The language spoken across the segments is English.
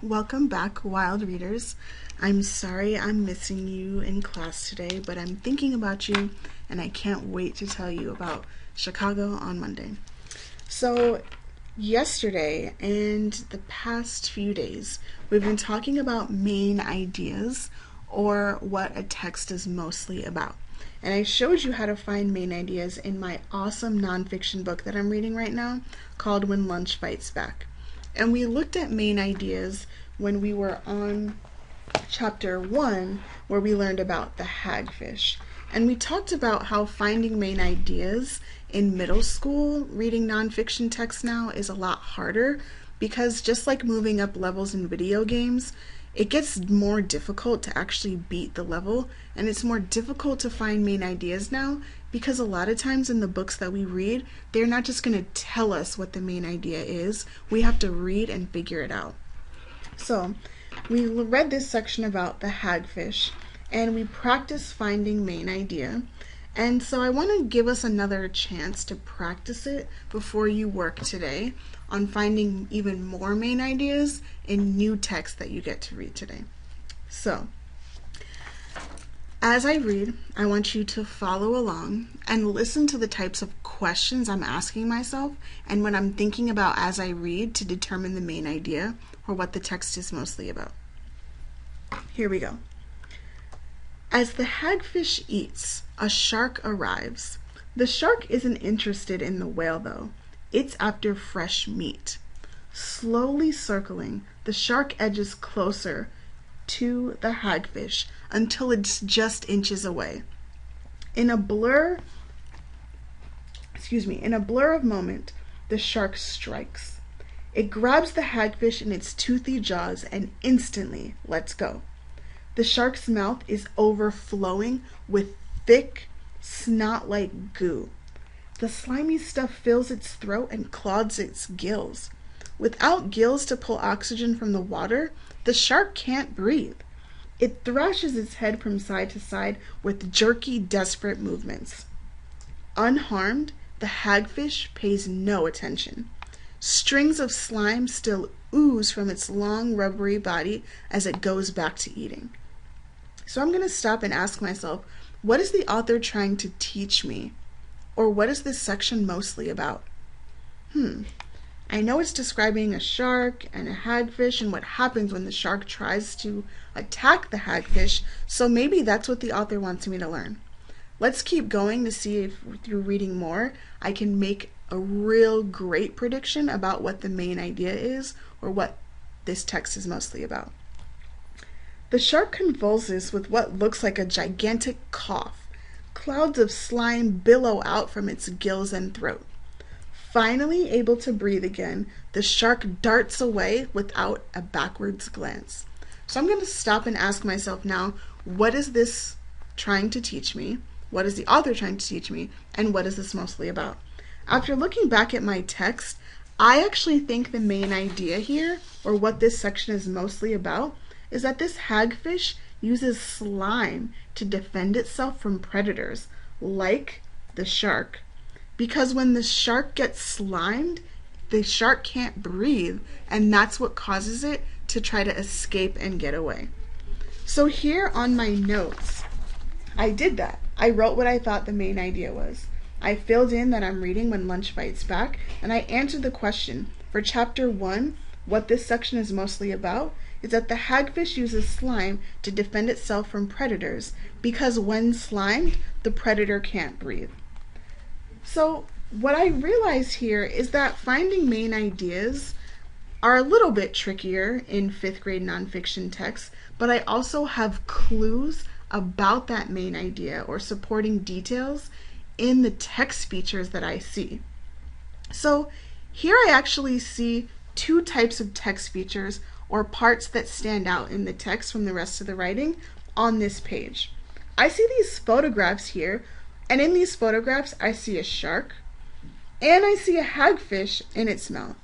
Welcome back, wild readers. I'm sorry I'm missing you in class today, but I'm thinking about you and I can't wait to tell you about Chicago on Monday. So yesterday and the past few days, we've been talking about main ideas, or what a text is mostly about. And I showed you how to find main ideas in my awesome nonfiction book that I'm reading right now called When Lunch Fights Back. And we looked at main ideas when we were on chapter 1, where we learned about the hagfish. And we talked about how finding main ideas in middle school reading nonfiction text now is a lot harder, because just like moving up levels in video games, it gets more difficult to actually beat the level, and it's more difficult to find main ideas now because a lot of times in the books that we read, they're not just going to tell us what the main idea is. We have to read and figure it out. So we read this section about the hagfish, and we practiced finding main idea. And so I want to give us another chance to practice it before you work today on finding even more main ideas in new text that you get to read today. So as I read, I want you to follow along and listen to the types of questions I'm asking myself and what I'm thinking about as I read to determine the main idea, or what the text is mostly about. Here we go. As the hagfish eats, a shark arrives. The shark isn't interested in the whale though. It's after fresh meat. Slowly circling, the shark edges closer to the hagfish until it's just inches away. In a blur of moment, the shark strikes. It grabs the hagfish in its toothy jaws and instantly lets go. The shark's mouth is overflowing with thick, snot-like goo. The slimy stuff fills its throat and clogs its gills. Without gills to pull oxygen from the water, the shark can't breathe. It thrashes its head from side to side with jerky, desperate movements. Unharmed, the hagfish pays no attention. Strings of slime still ooze from its long, rubbery body as it goes back to eating. So I'm going to stop and ask myself, what is the author trying to teach me? Or what is this section mostly about? I know it's describing a shark and a hagfish and what happens when the shark tries to attack the hagfish, so maybe that's what the author wants me to learn. Let's keep going to see if through reading more I can make a real great prediction about what the main idea is, or what this text is mostly about. The shark convulses with what looks like a gigantic cough. Clouds of slime billow out from its gills and throat. Finally able to breathe again, the shark darts away without a backwards glance. So I'm going to stop and ask myself now, what is this trying to teach me? What is the author trying to teach me? And what is this mostly about? After looking back at my text, I actually think the main idea here, or what this section is mostly about, is that this hagfish uses slime to defend itself from predators, like the shark. Because when the shark gets slimed, the shark can't breathe, and that's what causes it to try to escape and get away. So here on my notes, I did that. I wrote what I thought the main idea was. I filled in that I'm reading When Lunch Fights Back, and I answered the question. For chapter 1, what this section is mostly about is that the hagfish uses slime to defend itself from predators, because when slimed, the predator can't breathe. So what I realize here is that finding main ideas are a little bit trickier in 5th grade nonfiction texts, but I also have clues about that main idea or supporting details in the text features that I see. So here I actually see two types of text features, or parts that stand out in the text from the rest of the writing on this page. I see these photographs here, and in these photographs I see a shark and I see a hagfish in its mouth.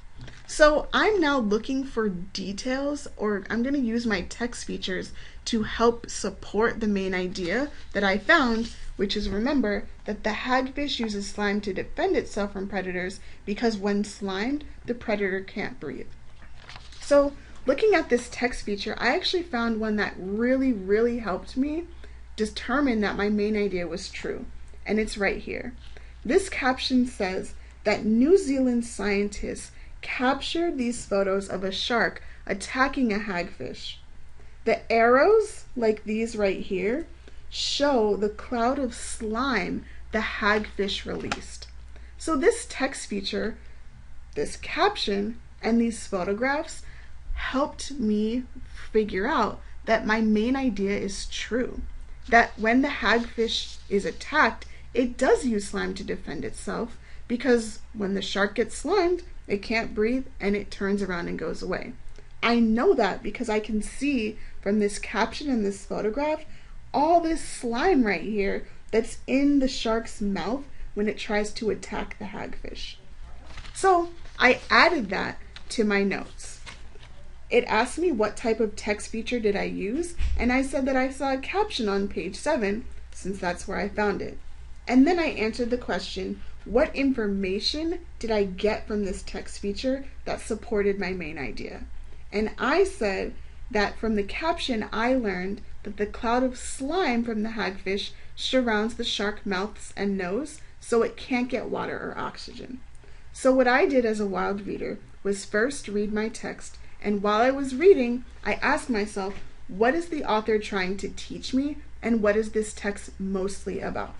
So I'm now looking for details, or I'm going to use my text features to help support the main idea that I found, which is, remember, that the hagfish uses slime to defend itself from predators because when slimed, the predator can't breathe. So Looking at this text feature, I actually found one that really helped me determine that my main idea was true, and it's right here. This caption says that New Zealand scientists captured these photos of a shark attacking a hagfish. The arrows, like these right here, show the cloud of slime the hagfish released. So this text feature, this caption, and these photographs helped me figure out that my main idea is true. That when the hagfish is attacked, it does use slime to defend itself, because when the shark gets slimed, it can't breathe and it turns around and goes away. I know that because I can see from this caption and this photograph all this slime right here that's in the shark's mouth when it tries to attack the hagfish. So I added that to my notes. It asked me what type of text feature did I use, and I said that I saw a caption on page 7, since that's where I found it. And then I answered the question, what information did I get from this text feature that supported my main idea? And I said that from the caption I learned that the cloud of slime from the hagfish surrounds the shark's mouth and nose, so it can't get water or oxygen. So what I did as a wild reader was first read my text, and while I was reading, I asked myself, what is the author trying to teach me, and what is this text mostly about?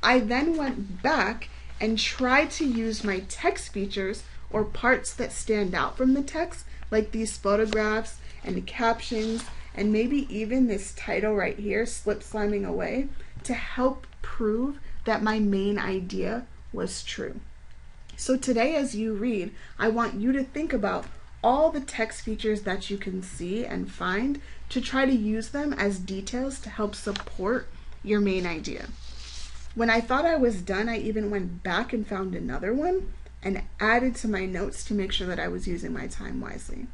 I then went back and tried to use my text features or parts that stand out from the text, like these photographs and the captions, and maybe even this title right here, Slip Sliming Away, to help prove that my main idea was true. So today as you read, I want you to think about all the text features that you can see and find to try to use them as details to help support your main idea. When I thought I was done, I even went back and found another one and added to my notes to make sure that I was using my time wisely.